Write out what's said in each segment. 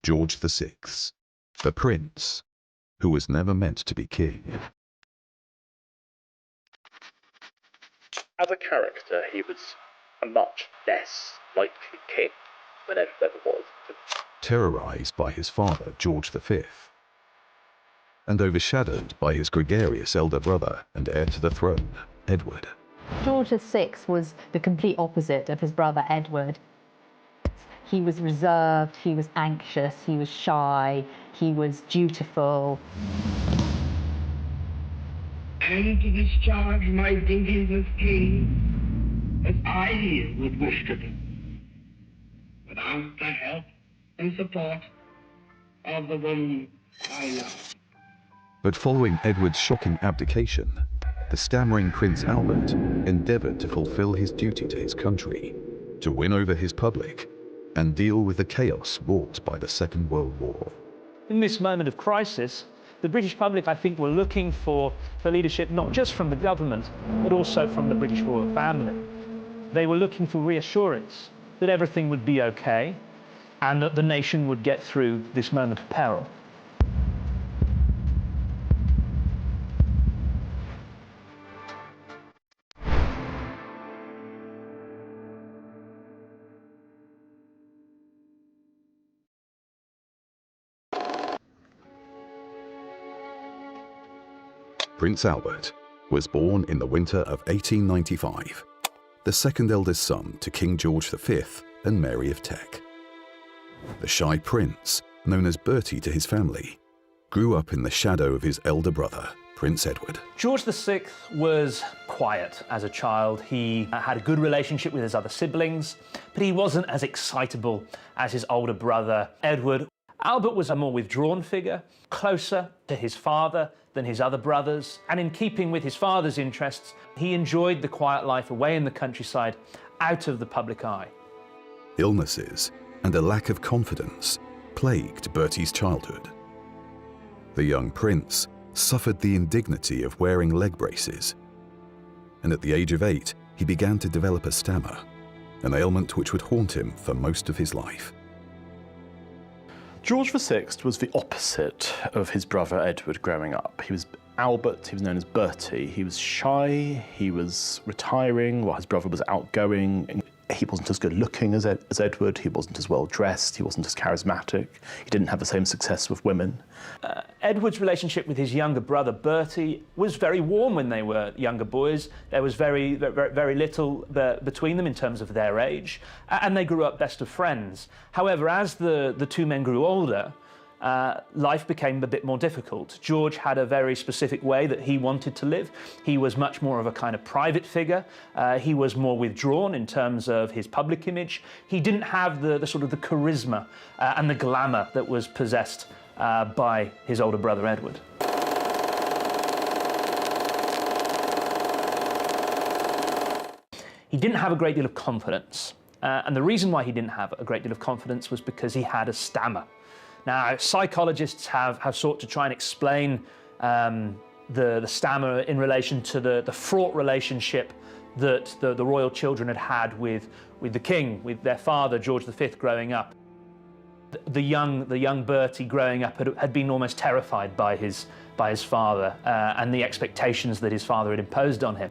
George VI, the prince, who was never meant to be king. As a character, he was a much less likely king than Edward ever was. Terrorized by his father, George V, and overshadowed by his gregarious elder brother and heir to the throne, Edward. George VI was the complete opposite of his brother Edward. He was reserved, he was anxious, he was shy, he was dutiful. And to discharge my duties as king as I would wish to do, without the help and support of the woman I love. But following Edward's shocking abdication, the stammering Prince Albert endeavored to fulfill his duty to his country, to win over his public, and deal with the chaos wrought by the Second World War. In this moment of crisis, the British public, I think, were looking for leadership not just from the government, but also from the British royal family. They were looking for reassurance that everything would be okay and that the nation would get through this moment of peril. Prince Albert was born in the winter of 1895, the second eldest son to King George V and Mary of Teck. The shy prince, known as Bertie to his family, grew up in the shadow of his elder brother, Prince Edward. George VI was quiet as a child. He had a good relationship with his other siblings, but he wasn't as excitable as his older brother, Edward. Albert was a more withdrawn figure, closer to his father than his other brothers, and in keeping with his father's interests, he enjoyed the quiet life away in the countryside, out of the public eye. Illnesses and a lack of confidence plagued Bertie's childhood. The young prince suffered the indignity of wearing leg braces, and at the age of 8, he began to develop a stammer, an ailment which would haunt him for most of his life. George VI was the opposite of his brother Edward growing up. He was Albert, he was known as Bertie. He was shy, he was retiring, while his brother was outgoing. He wasn't as good looking as Edward, he wasn't as well dressed, he wasn't as charismatic, he didn't have the same success with women. Edward's relationship with his younger brother Bertie was very warm when they were younger boys. There was very little between them in terms of their age, and they grew up best of friends. However, as the two men grew older, life became a bit more difficult. George had a very specific way that he wanted to live. He was much more of a kind of private figure. He was more withdrawn in terms of his public image. He didn't have the sort of the charisma and the glamour that was possessed by his older brother Edward. He didn't have a great deal of confidence. And the reason why he didn't have a great deal of confidence was because he had a stammer. Now, psychologists have sought to try and explain the stammer in relation to the fraught relationship that the royal children had with the king, with their father, George V, growing up. The young Bertie growing up had been almost terrified by his father and the expectations that his father had imposed on him.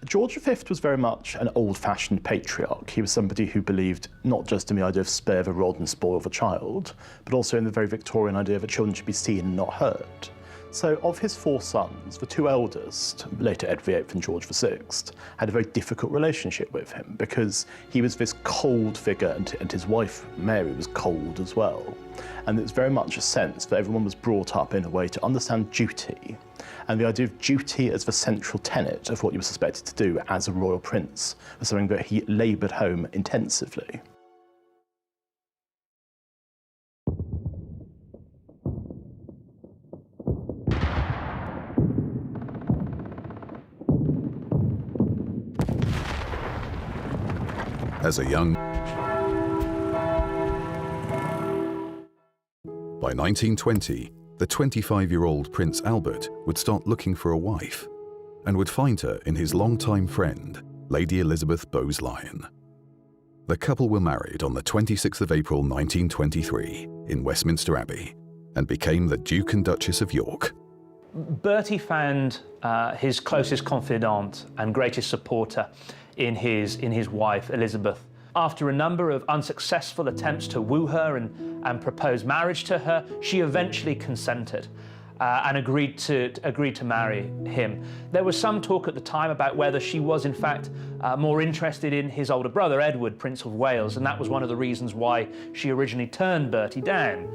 George V was very much an old-fashioned patriarch. He was somebody who believed not just in the idea of spare the rod and spoil the child, but also in the very Victorian idea that children should be seen and not heard. So of his 4 sons, the 2 eldest, later Edward VIII and George VI, had a very difficult relationship with him because he was this cold figure and his wife, Mary, was cold as well. And it's very much a sense that everyone was brought up in a way to understand duty, and the idea of duty as the central tenet of what you were suspected to do as a royal prince was something that he laboured home intensively. As a young... By 1920, the 25-year-old Prince Albert would start looking for a wife and would find her in his longtime friend, Lady Elizabeth Bowes-Lyon. The couple were married on the 26th of April 1923 in Westminster Abbey and became the Duke and Duchess of York. Bertie found his closest confidant and greatest supporter in his wife, Elizabeth. After a number of unsuccessful attempts to woo her and propose marriage to her, she eventually consented and agreed to marry him. There was some talk at the time about whether she was in fact more interested in his older brother, Edward, Prince of Wales, and that was one of the reasons why she originally turned Bertie down.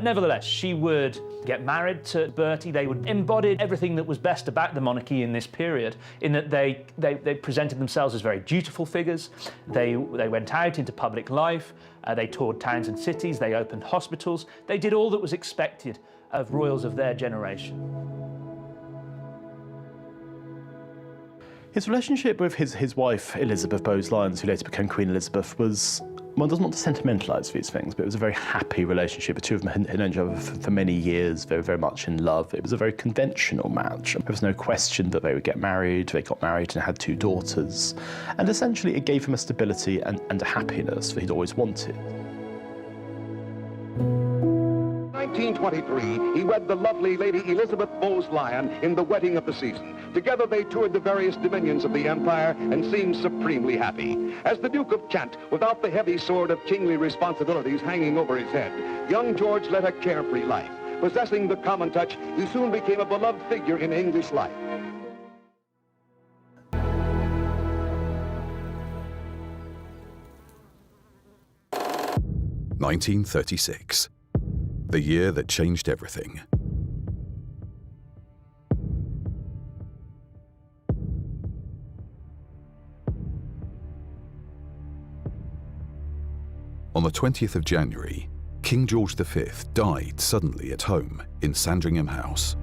Nevertheless, she would get married to Bertie. They would embody everything that was best about the monarchy in this period, in that they presented themselves as very dutiful figures. They went out into public life, they toured towns and cities, they opened hospitals, they did all that was expected of royals of their generation. His relationship with his wife, Elizabeth Bowes-Lyon, who later became Queen Elizabeth, was, one doesn't want to sentimentalise these things, but it was a very happy relationship. The two of them had known each other for many years, very, very much in love. It was a very conventional match. There was no question that they would get married. They got married and had 2 daughters. And essentially it gave him a stability and a happiness that he'd always wanted. 1923, he wed the lovely Lady Elizabeth Bowes-Lyon in the wedding of the season. Together they toured the various dominions of the empire and seemed supremely happy. As the Duke of Kent, without the heavy sword of kingly responsibilities hanging over his head, young George led a carefree life. Possessing the common touch, he soon became a beloved figure in English life. (1936), the year that changed everything. On the 20th of January, King George V died suddenly at home in Sandringham House.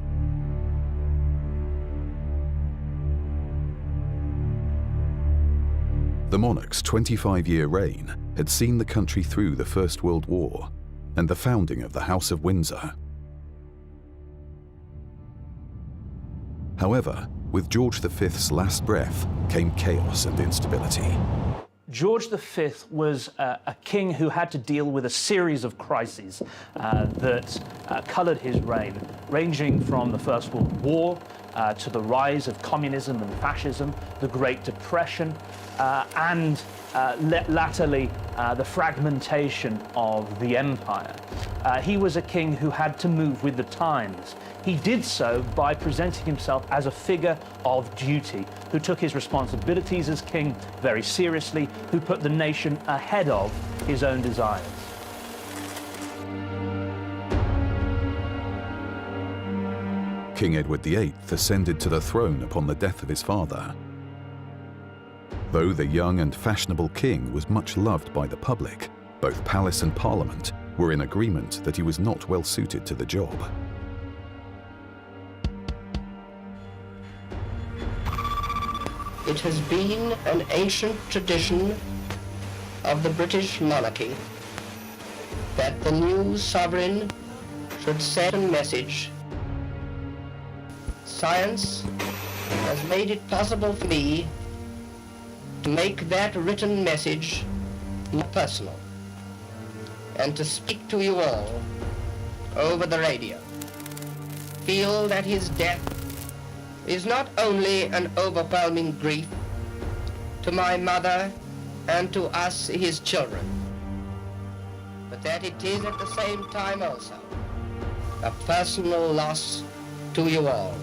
The monarch's 25-year reign had seen the country through the First World War and the founding of the House of Windsor. However, with George V's last breath came chaos and instability. George V was a king who had to deal with a series of crises that coloured his reign, ranging from the First World War to the rise of communism and fascism, the Great Depression, and latterly the fragmentation of the empire. He was a king who had to move with the times. He did so by presenting himself as a figure of duty, who took his responsibilities as king very seriously, who put the nation ahead of his own desires. King Edward VIII ascended to the throne upon the death of his father. Though the young and fashionable king was much loved by the public, both palace and parliament were in agreement that he was not well suited to the job. It has been an ancient tradition of the British monarchy that the new sovereign should send a message. Science has made it possible for me to make that written message more personal and to speak to you all over the radio. Feel that his death is not only an overwhelming grief to my mother and to us, his children, but that it is at the same time also a personal loss to you all.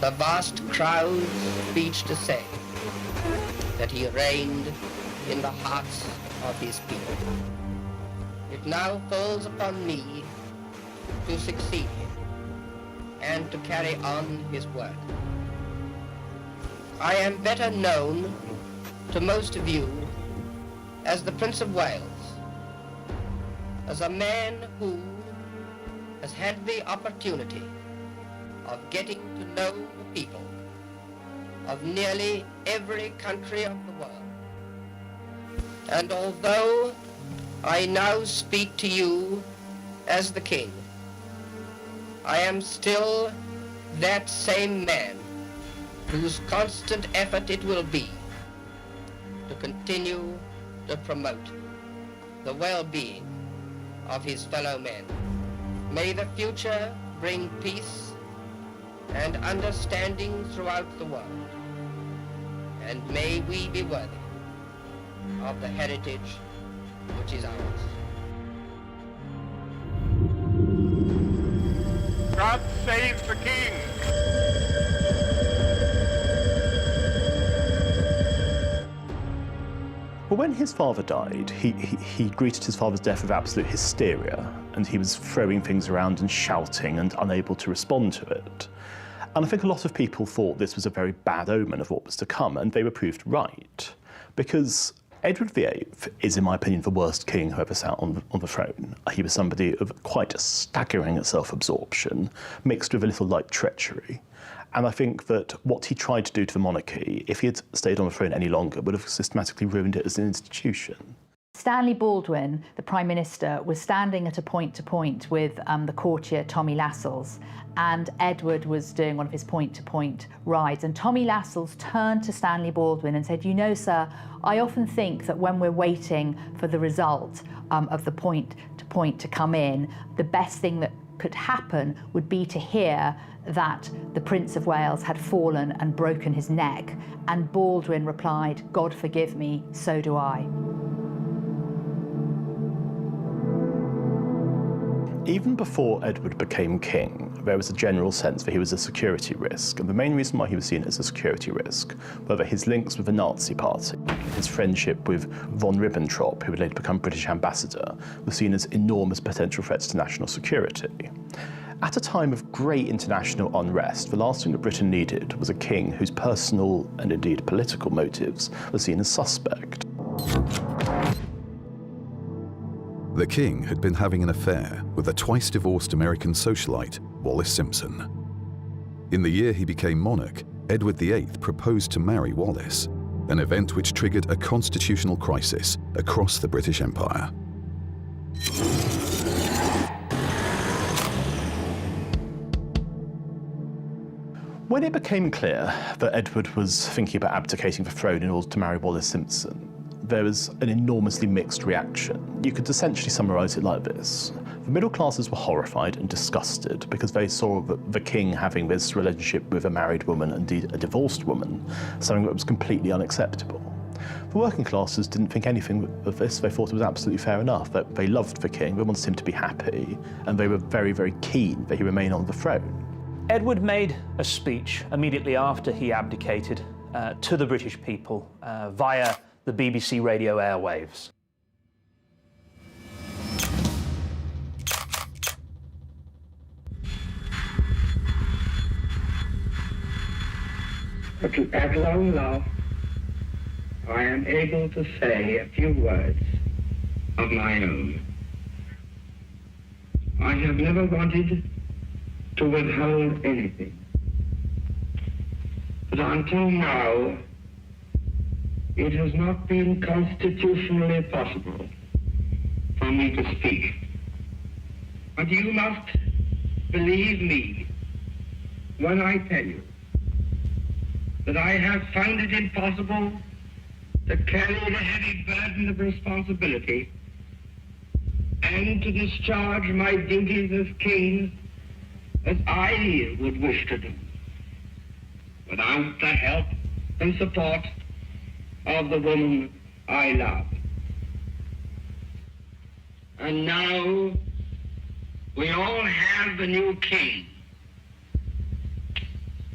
The vast crowds speech to say that he reigned in the hearts of his people. It now falls upon me to succeed him and to carry on his work. I am better known to most of you as the Prince of Wales, as a man who has had the opportunity of getting to know the people of nearly every country of the world, And although I now speak to you as the king, I am still that same man whose constant effort it will be to continue to promote the well-being of his fellow men. May the future bring peace and understanding throughout the world, and may we be worthy of the heritage which is ours. God save the king! Well, when his father died, he greeted his father's death with absolute hysteria, and he was throwing things around and shouting and unable to respond to it. And I think a lot of people thought this was a very bad omen of what was to come, and they were proved right. Because Edward VIII is, in my opinion, the worst king who ever sat on the throne. He was somebody of quite a staggering self-absorption, mixed with a little light treachery. And I think that what he tried to do to the monarchy, if he had stayed on the throne any longer, would have systematically ruined it as an institution. Stanley Baldwin, the Prime Minister, was standing at a point-to-point with the courtier Tommy Lascelles, and Edward was doing one of his point-to-point rides. And Tommy Lascelles turned to Stanley Baldwin and said, "You know, sir, I often think that when we're waiting for the result of the point-to-point to come in, the best thing that could happen would be to hear that the Prince of Wales had fallen and broken his neck." And Baldwin replied, "God forgive me, so do I." Even before Edward became king, there was a general sense that he was a security risk, and the main reason why he was seen as a security risk were that his links with the Nazi Party, his friendship with von Ribbentrop, who would later become British ambassador, was seen as enormous potential threats to national security. At a time of great international unrest, the last thing that Britain needed was a king whose personal and indeed political motives were seen as suspect. The king had been having an affair with a twice-divorced American socialite, Wallis Simpson. In the year he became monarch, Edward VIII proposed to marry Wallis, an event which triggered a constitutional crisis across the British Empire. When it became clear that Edward was thinking about abdicating the throne in order to marry Wallis Simpson, there was an enormously mixed reaction. You could essentially summarise it like this. The middle classes were horrified and disgusted because they saw the king having this relationship with a married woman, indeed a divorced woman, something that was completely unacceptable. The working classes didn't think anything of this. They thought it was absolutely fair enough, that they loved the king, they wanted him to be happy, and they were very, very keen that he remain on the throne. Edward made a speech immediately after he abdicated to the British people via the BBC radio airwaves. But at long last, I am able to say a few words of my own. I have never wanted to withhold anything, but until now, it has not been constitutionally possible for me to speak. But you must believe me when I tell you that I have found it impossible to carry the heavy burden of responsibility and to discharge my duties as king as I would wish to do, without the help and support of the woman I love. And now we all have the new king.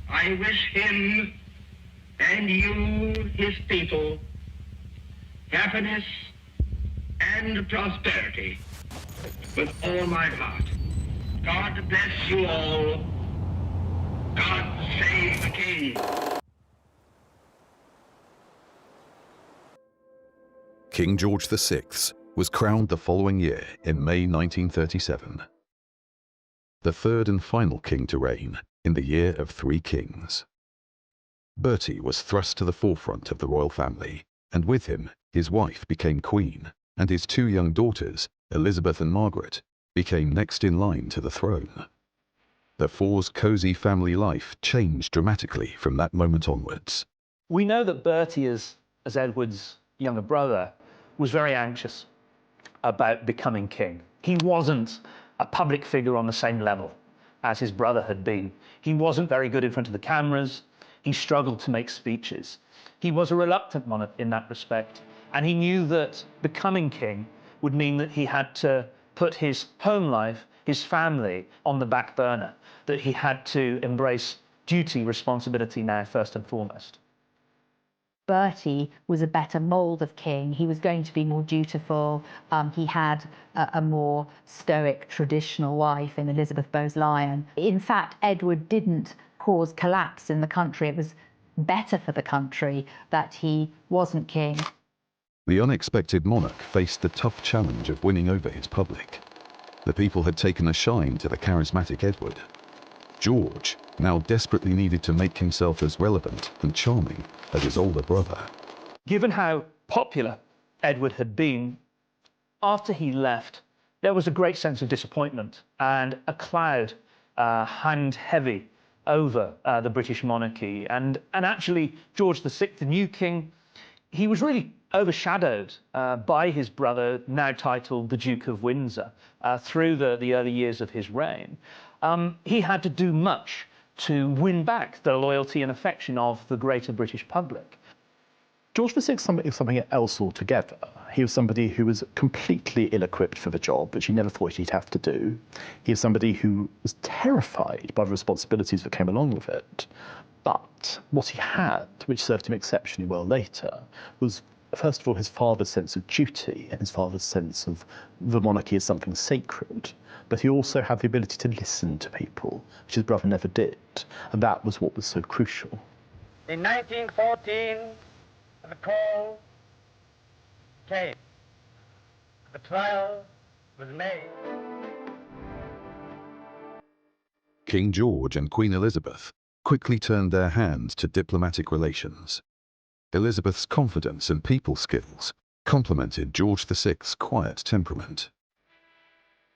I wish him and you, his people, happiness and prosperity with all my heart. God bless you all. God save the king. King George VI was crowned the following year in May 1937, the third and final king to reign in the year of 3 kings. Bertie was thrust to the forefront of the royal family, and with him his wife became queen, and his two young daughters, Elizabeth and Margaret, became next in line to the throne. The Four's cosy family life changed dramatically from that moment onwards. We know that Bertie, as Edward's younger brother, was very anxious about becoming king. He wasn't a public figure on the same level as his brother had been. He wasn't very good in front of the cameras. He struggled to make speeches. He was a reluctant monarch in that respect, and he knew that becoming king would mean that he had to put his home life, his family, on the back burner, that he had to embrace duty, responsibility now first and foremost. Bertie was a better mould of king. He was going to be more dutiful. He had a more stoic, traditional wife in Elizabeth Bowes-Lyon. In fact, Edward didn't cause collapse in the country. It was better for the country that he wasn't king. The unexpected monarch faced the tough challenge of winning over his public. The people had taken a shine to the charismatic Edward. George now desperately needed to make himself as relevant and charming as his older brother. Given how popular Edward had been, after he left, there was a great sense of disappointment and a cloud hung heavy over the British monarchy. And actually, George VI, the new king, he was really overshadowed by his brother, now titled the Duke of Windsor, through the early years of his reign. He had to do much to win back the loyalty and affection of the greater British public. George VI was something else altogether. He was somebody who was completely ill-equipped for the job, which he never thought he'd have to do. He was somebody who was terrified by the responsibilities that came along with it. But what he had, which served him exceptionally well later, was, first of all, his father's sense of duty and his father's sense of the monarchy as something sacred. But he also had the ability to listen to people, which his brother never did. And that was what was so crucial. In 1914, the call came. The trial was made. King George and Queen Elizabeth quickly turned their hands to diplomatic relations. Elizabeth's confidence and people skills complemented George VI's quiet temperament.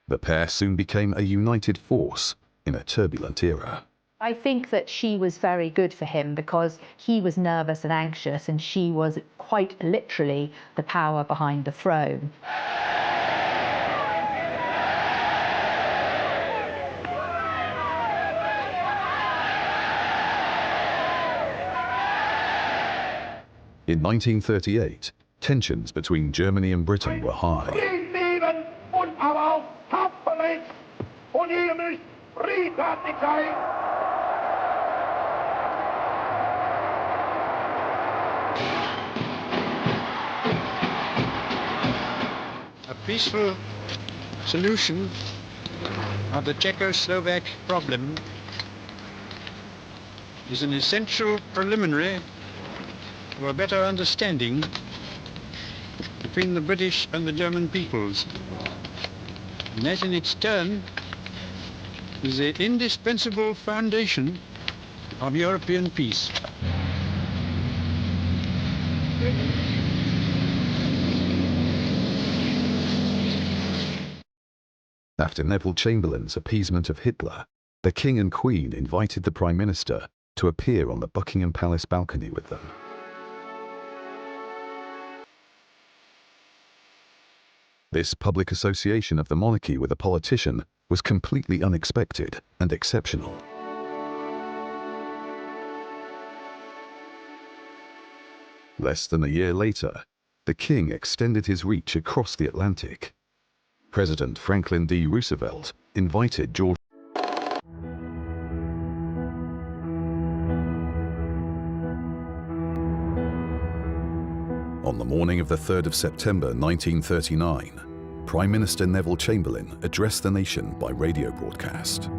The pair soon became a united force in a turbulent era. I think that she was very good for him because he was nervous and anxious, and she was quite literally the power behind the throne. In 1938, tensions between Germany and Britain were high. A peaceful solution of the Czechoslovak problem is an essential preliminary to a better understanding between the British and the German peoples. And that in its turn is the indispensable foundation of European peace. After Neville Chamberlain's appeasement of Hitler, the King and Queen invited the Prime Minister to appear on the Buckingham Palace balcony with them. This public association of the monarchy with a politician was completely unexpected and exceptional. Less than a year later, the King extended his reach across the Atlantic. President Franklin D. Roosevelt invited George. On the morning of the 3rd of September 1939, Prime Minister Neville Chamberlain addressed the nation by radio broadcast.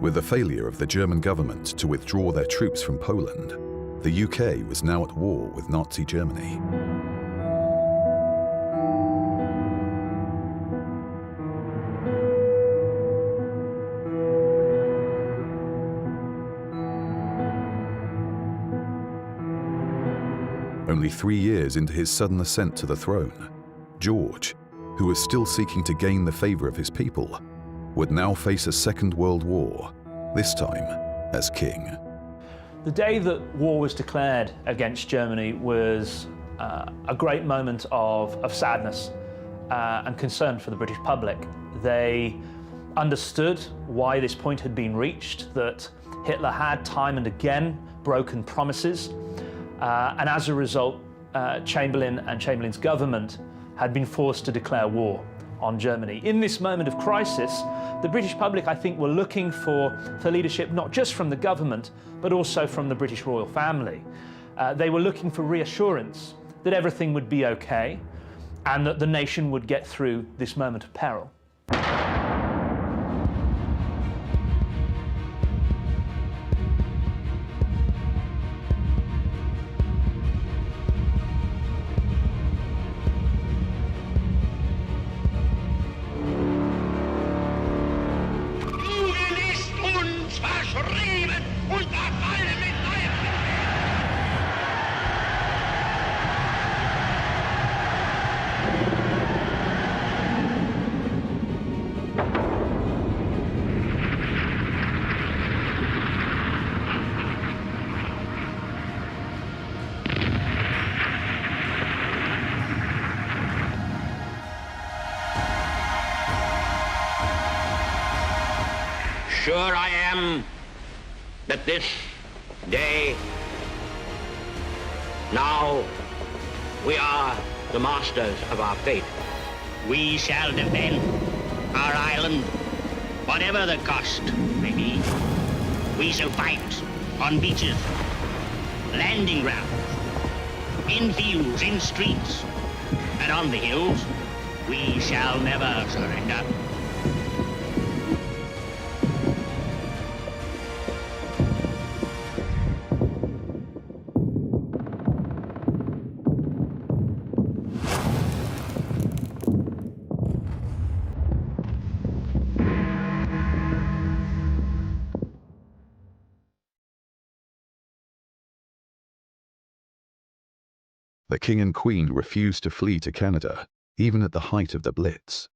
With the failure of the German government to withdraw their troops from Poland, the UK was now at war with Nazi Germany. Only 3 years into his sudden ascent to the throne, George, who was still seeking to gain the favour of his people, would now face a Second World War, this time as king. The day that war was declared against Germany was a great moment of sadness and concern for the British public. They understood why this point had been reached, that Hitler had time and again broken promises, and as a result, Chamberlain and Chamberlain's government had been forced to declare war on Germany. In this moment of crisis, the British public, I think, were looking for leadership not just from the government, but also from the British royal family. They were looking for reassurance that everything would be okay and that the nation would get through this moment of peril. Sure I am that this day, now, we are the masters of our fate. We shall defend our island, whatever the cost may be. We shall fight on beaches, landing grounds, in fields, in streets, and on the hills. We shall never surrender. The king and queen refused to flee to Canada, even at the height of the Blitz.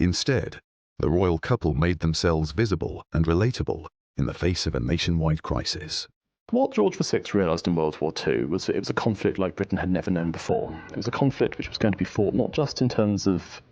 Instead, the royal couple made themselves visible and relatable in the face of a nationwide crisis. What George VI realised in World War II was that it was a conflict like Britain had never known before. It was a conflict which was going to be fought not just in terms of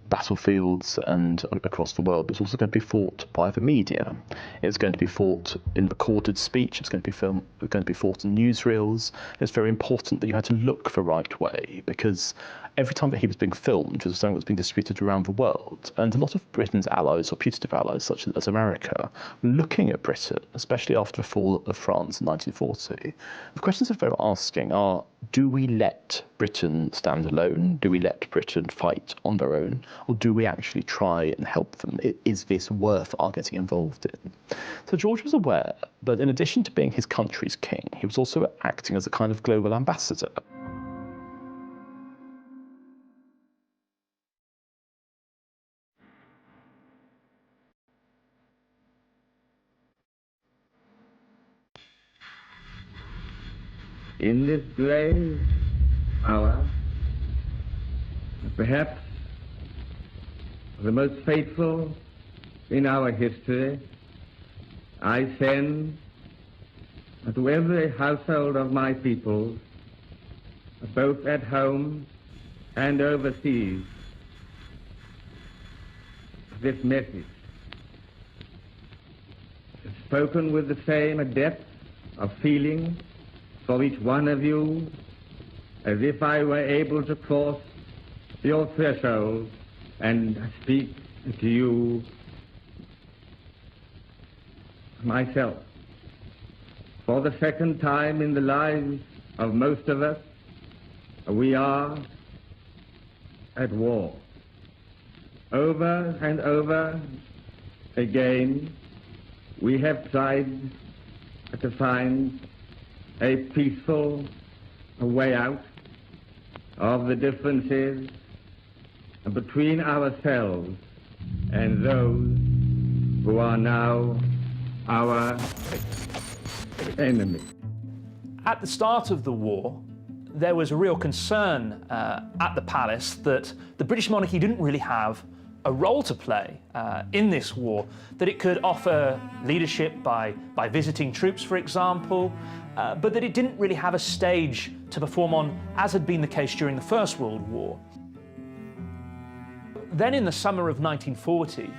battlefields and across the world, but it's also going to be fought by the media. It's going to be fought in recorded speech, it's going to be fought in newsreels. It's very important that you had to look the right way, because every time that he was being filmed, it was something that was being distributed around the world. And a lot of Britain's allies, or putative allies, such as America, were looking at Britain, especially after the fall of France in 1940. The questions that they were asking are, do we let Britain stand alone? Do we let Britain fight on their own? Or do we actually try and help them? Is this worth our getting involved in? So George was aware that in addition to being his country's king, he was also acting as a kind of global ambassador. In this grave hour, perhaps the most fateful in our history, I send to every household of my people, both at home and overseas, this message, spoken with the same depth of feeling for each one of you as if I were able to cross your threshold and speak to you myself. For the second time in the lives of most of us, we are at war. Over and over again, we have tried to find a peaceful way out of the differences between ourselves and those who are now our enemies. At the start of the war, there was a real concern at the palace that the British monarchy didn't really have a role to play in this war, that it could offer leadership by visiting troops, for example, but that it didn't really have a stage to perform on, as had been the case during the First World War. Then in the summer of 1940,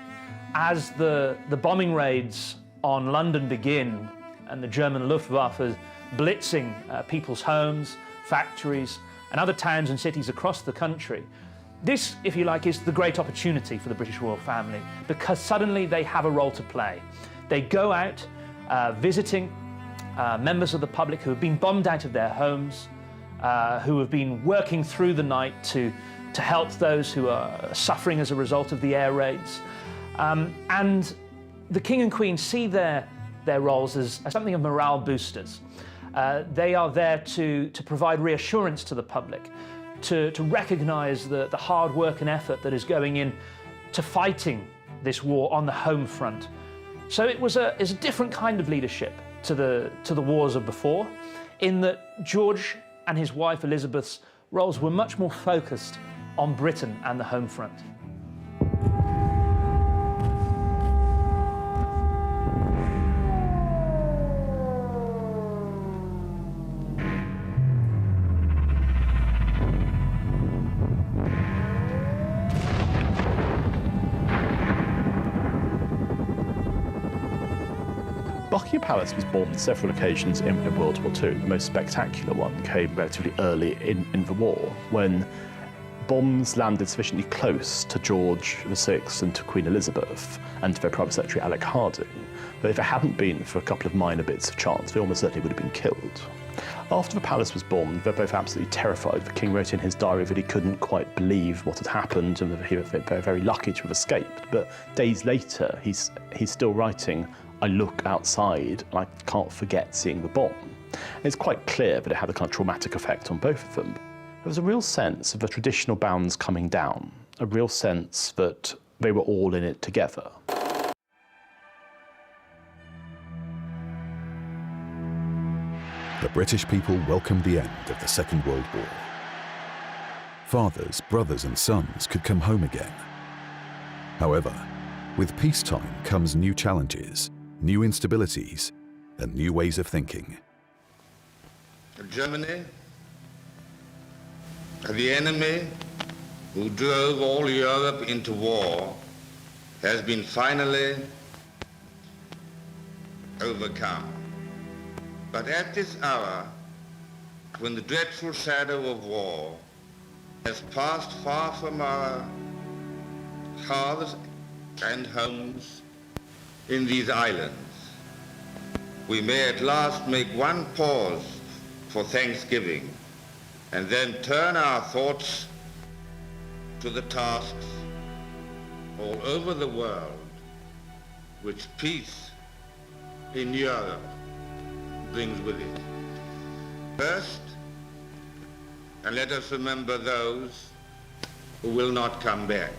as the bombing raids on London begin and the German Luftwaffe blitzing people's homes, factories, and other towns and cities across the country, this, if you like, is the great opportunity for the British royal family, because suddenly they have a role to play. They go out visiting members of the public who have been bombed out of their homes, who have been working through the night to help those who are suffering as a result of the air raids. And the King and Queen see their roles as something of morale boosters. They are there to provide reassurance to the public, to recognise the hard work and effort that is going in to fighting this war on the home front. So it's a different kind of leadership to the wars of before, in that George and his wife Elizabeth's roles were much more focused on Britain and the home front. Buckingham Palace was bombed on several occasions in World War II. The most spectacular one came relatively early in the war, when bombs landed sufficiently close to George VI and to Queen Elizabeth and to their Private Secretary Alec Harding, that if it hadn't been for a couple of minor bits of chance, they almost certainly would have been killed. After the palace was bombed, they're both absolutely terrified. The king wrote in his diary that he couldn't quite believe what had happened and that he was very lucky to have escaped. But days later, he's still writing, "I look outside and I can't forget seeing the bomb." And it's quite clear that it had a kind of traumatic effect on both of them. There was a real sense of the traditional bounds coming down, a real sense that they were all in it together. The British people welcomed the end of the Second World War. Fathers, brothers and sons could come home again. However, with peacetime comes new challenges, new instabilities, and new ways of thinking. Germany, the enemy who drove all Europe into war, has been finally overcome. But at this hour, when the dreadful shadow of war has passed far from our hearths and homes in these islands, we may at last make one pause for thanksgiving and then turn our thoughts to the tasks all over the world which peace in Europe brings with it. First, and let us remember those who will not come back,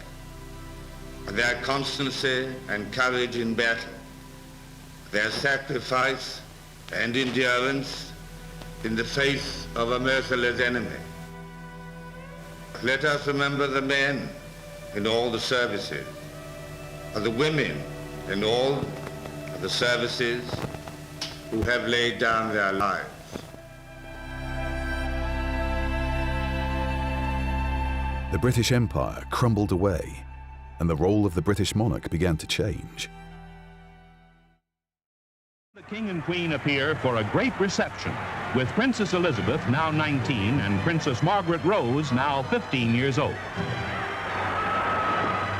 their constancy and courage in battle, their sacrifice and endurance in the face of a merciless enemy. Let us remember the men in all the services, the women in all the services who have laid down their lives. The British Empire crumbled away, and the role of the British monarch began to change. The King and Queen appear for a great reception, with Princess Elizabeth, now 19, and Princess Margaret Rose, now 15 years old.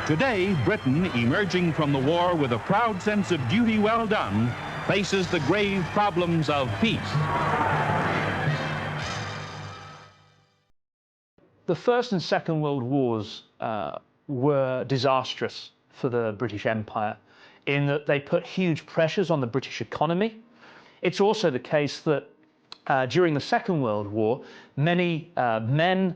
Today, Britain, emerging from the war with a proud sense of duty well done, faces the grave problems of peace. The First and Second World Wars were disastrous for the British Empire in that they put huge pressures on the British economy. It's also the case that during the Second World War, many men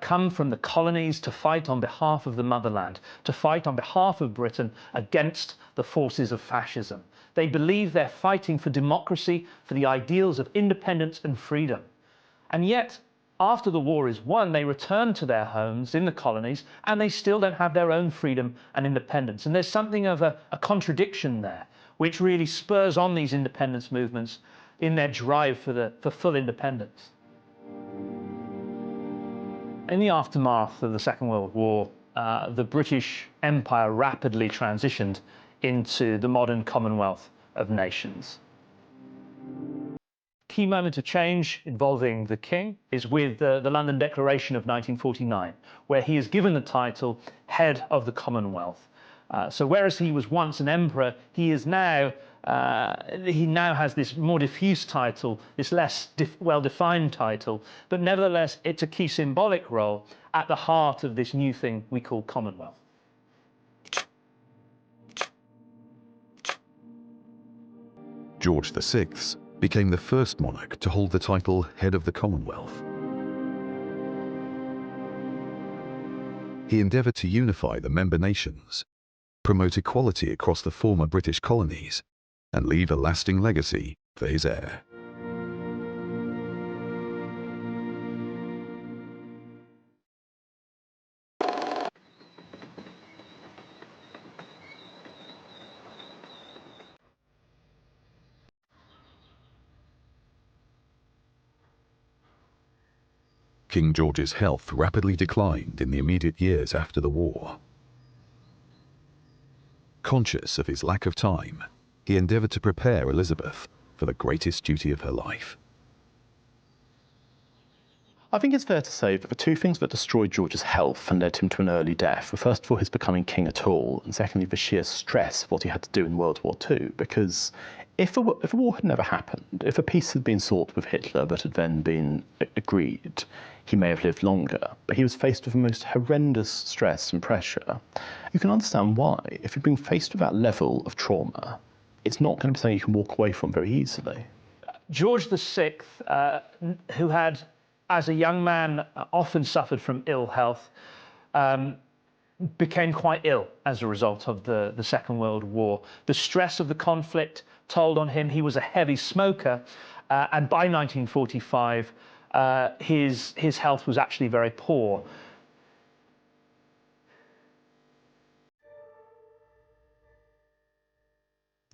come from the colonies to fight on behalf of the motherland, to fight on behalf of Britain against the forces of fascism. They believe they're fighting for democracy, for the ideals of independence and freedom. And yet, after the war is won, they return to their homes in the colonies and they still don't have their own freedom and independence. And there's something of a contradiction there, which really spurs on these independence movements in their drive for full independence. In the aftermath of the Second World War, the British Empire rapidly transitioned into the modern Commonwealth of Nations. Key moment of change involving the king is with the London Declaration of 1949, where he is given the title Head of the Commonwealth. So whereas he was once an emperor, he now has this more diffuse title, this less well-defined title, but nevertheless it's a key symbolic role at the heart of this new thing we call Commonwealth. George VI became the first monarch to hold the title Head of the Commonwealth. He endeavoured to unify the member nations, promote equality across the former British colonies, and leave a lasting legacy for his heir. King George's health rapidly declined in the immediate years after the war. Conscious of his lack of time, he endeavoured to prepare Elizabeth for the greatest duty of her life. I think it's fair to say that the two things that destroyed George's health and led him to an early death were first of all his becoming king at all, and secondly the sheer stress of what he had to do in World War II, because if a war had never happened, if a peace had been sought with Hitler that had then been agreed, he may have lived longer, but he was faced with the most horrendous stress and pressure. You can understand why. If you've been faced with that level of trauma, it's not going to be something you can walk away from very easily. George VI, who had, as a young man, often suffered from ill health, became quite ill as a result of the Second World War. The stress of the conflict told on him. He was a heavy smoker, and by 1945, his health was actually very poor.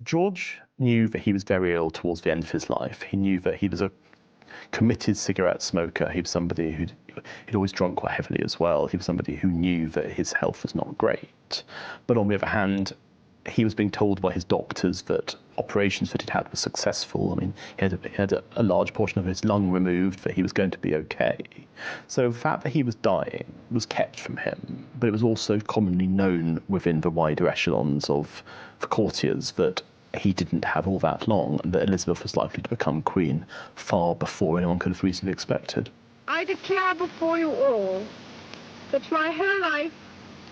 George knew that he was very ill towards the end of his life. He knew that he was a committed cigarette smoker. He was somebody who'd always drunk quite heavily as well. He was somebody who knew that his health was not great. But on the other hand, he was being told by his doctors that operations that he'd had were successful. I mean, he had a large portion of his lung removed, that he was going to be okay. So the fact that he was dying was kept from him, but it was also commonly known within the wider echelons of the courtiers that he didn't have all that long, and that Elizabeth was likely to become queen far before anyone could have reasonably expected. I declare before you all that my whole life,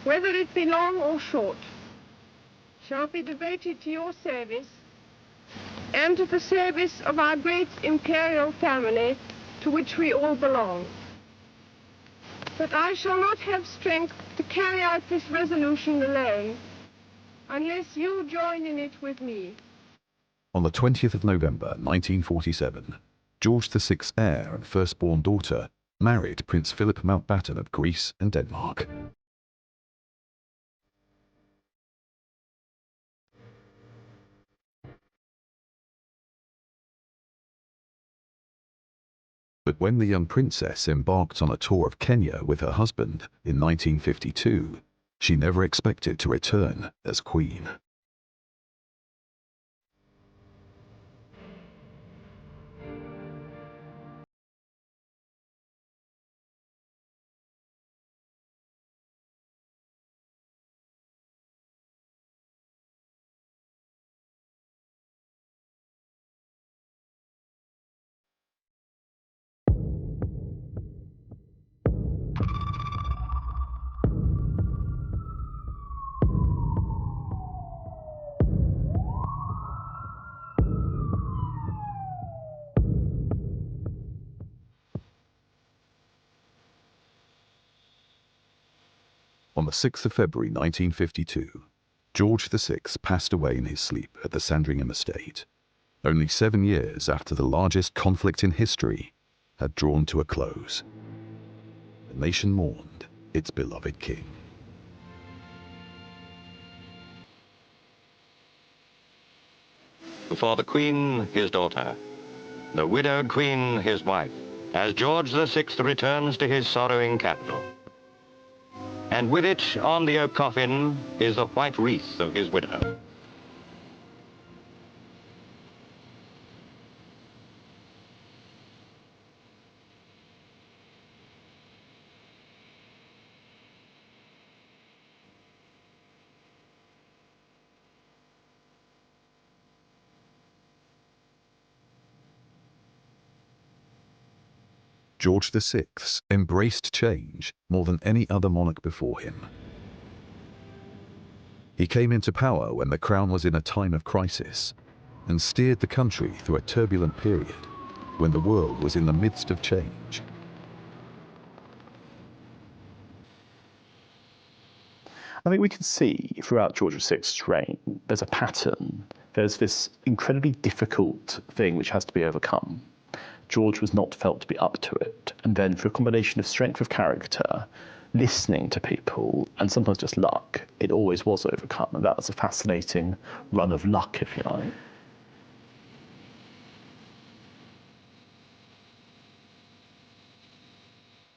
whether it be long or short, shall be devoted to your service and to the service of our great imperial family to which we all belong. But I shall not have strength to carry out this resolution alone unless you join in it with me. On the 20th of November 1947, George VI's heir and firstborn daughter married Prince Philip Mountbatten of Greece and Denmark. But when the young princess embarked on a tour of Kenya with her husband in 1952, she never expected to return as queen. On the 6th of February 1952, George VI passed away in his sleep at the Sandringham estate, only 7 years after the largest conflict in history had drawn to a close. The nation mourned its beloved king. For the Queen, his daughter, the widowed Queen, his wife, as George VI returns to his sorrowing capital. And with it, on the oak coffin, is the white wreath of his widow. George VI embraced change more than any other monarch before him. He came into power when the crown was in a time of crisis and steered the country through a turbulent period when the world was in the midst of change. I think we can see throughout George VI's reign, there's a pattern. There's this incredibly difficult thing which has to be overcome. George was not felt to be up to it. And then through a combination of strength of character, listening to people, and sometimes just luck, it always was overcome. And that was a fascinating run of luck, if you like.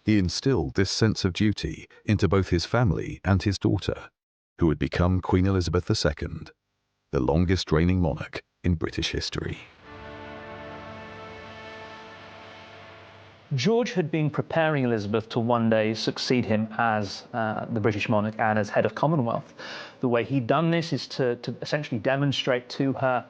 He instilled this sense of duty into both his family and his daughter, who would become Queen Elizabeth II, the longest reigning monarch in British history. George had been preparing Elizabeth to one day succeed him as the British monarch and as head of Commonwealth. The way he'd done this is to essentially demonstrate to her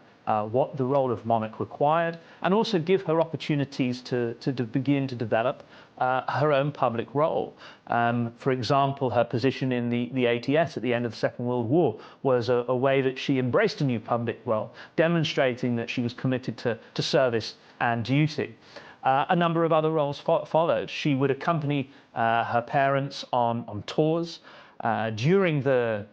what the role of monarch required, and also give her opportunities to begin to develop her own public role. For example, her position in the ATS at the end of the Second World War was a way that she embraced a new public role, demonstrating that she was committed to service and duty. A number of other roles followed. She would accompany her parents on tours during the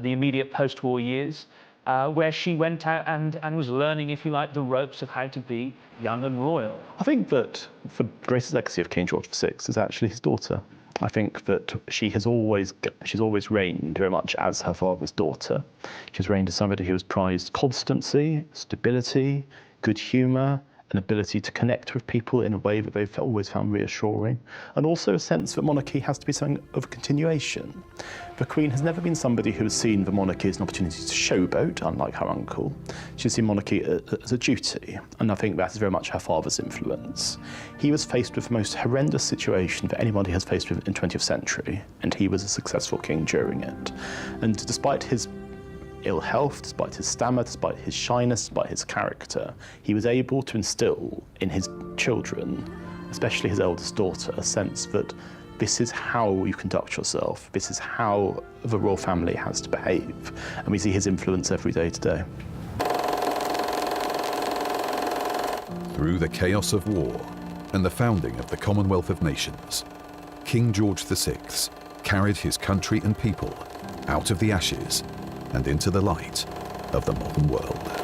immediate post-war years, where she went out and was learning, if you like, the ropes of how to be young and royal. I think that the greatest legacy of King George VI is actually his daughter. I think that she's always reigned very much as her father's daughter. She's reigned as somebody who has prized constancy, stability, good humour, an ability to connect with people in a way that they've always found reassuring, and also a sense that monarchy has to be something of a continuation. The Queen has never been somebody who has seen the monarchy as an opportunity to showboat, unlike her uncle. She's seen monarchy as a duty, and I think that is very much her father's influence. He was faced with the most horrendous situation that anybody has faced with in the 20th century, and he was a successful king during it. And despite his ill health, despite his stammer, despite his shyness, despite his character, he was able to instill in his children, especially his eldest daughter, a sense that this is how you conduct yourself, this is how the royal family has to behave, and we see his influence every day today. Through the chaos of war and the founding of the Commonwealth of Nations, King George VI carried his country and people out of the ashes and into the light of the modern world.